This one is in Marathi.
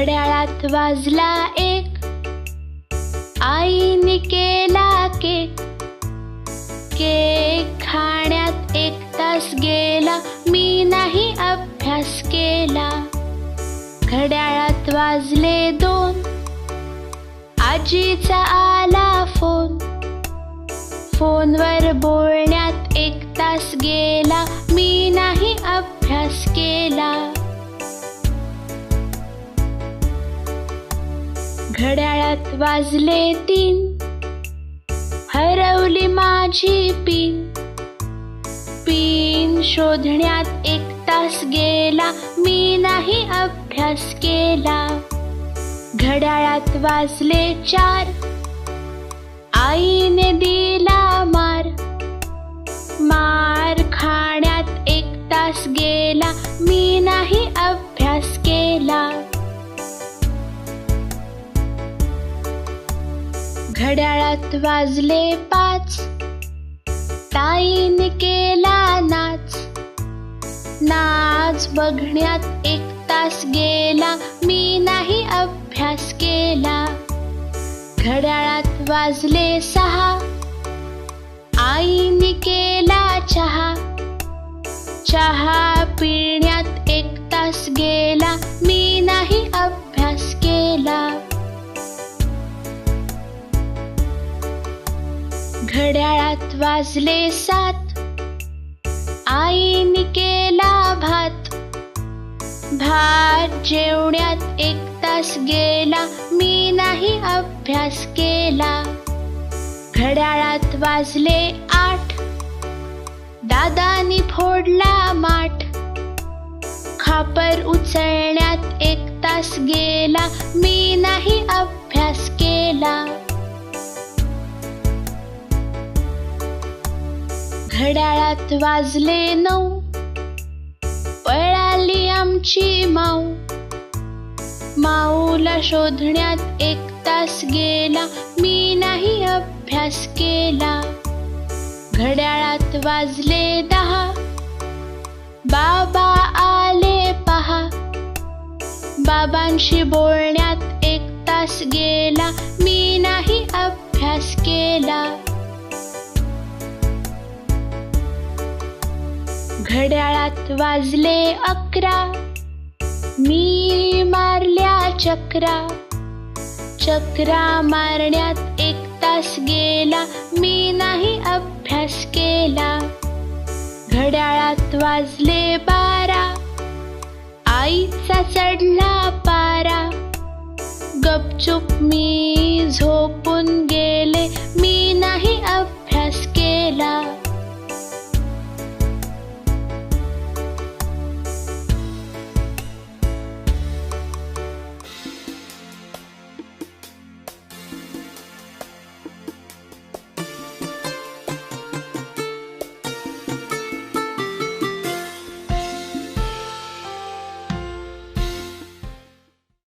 घड्याळात वाजला एक, आईने केला केक. केक खाण्यात 1 तास गेला, मी नाही अभ्यास केला. घड्याळात वाजले 2, आजीचा आला फोन. फोनवर बोलण्यात 1 तास गेला, मी नाही अभ्यास केला. घड्याळात वाजले 3, हरवली माझी पिन. पिन शोधण्यात 1 तास गेला, मी नाही अभ्यास केला. घड्याळात वाजले 4, आईने दिला मार. मार खाण्यात 1 तास गेला, मी नाही अभ्यास केला. घड्याळात वाजले 5, ताईने केला नाच. नाच बघण्यात 1 तास गेला, मी नाही अभ्यास केला. घड्याळात वाजले 6, आईने केला चहा. चहा पिण्यात 1 तास गेला, मी नाही अभ्यास केला. घड्याळात वाजले 7, आईने केला भात. भात जेवण्यात 1 तास गेला, मी नाही अभ्यास केला. घड्याळात वाजले 8, दादानी फोडला माठ. खापर उचलण्यात 1 तास गेला, मी नाही अभ्यास केला. घड्याळात वाजले 9, पळाली आमची माऊ. माऊला शोधण्यात 1 तास गेला, मी नाही अभ्यास केला. घड्याळात वाजले 10, बाबा आले पहा. बाबांशी बोलण्यात 1 तास गेला, मी नाही अभ्यास केला. घड्याळात वाजले 11, मी मारल्या चक्रा. चक्रा मारण्यात 1 तास गेला, मी नाही अभ्यास केला. घड्याळात वाजले 12, आईचा चढला पारा. गपचूप मी झोपून गेले,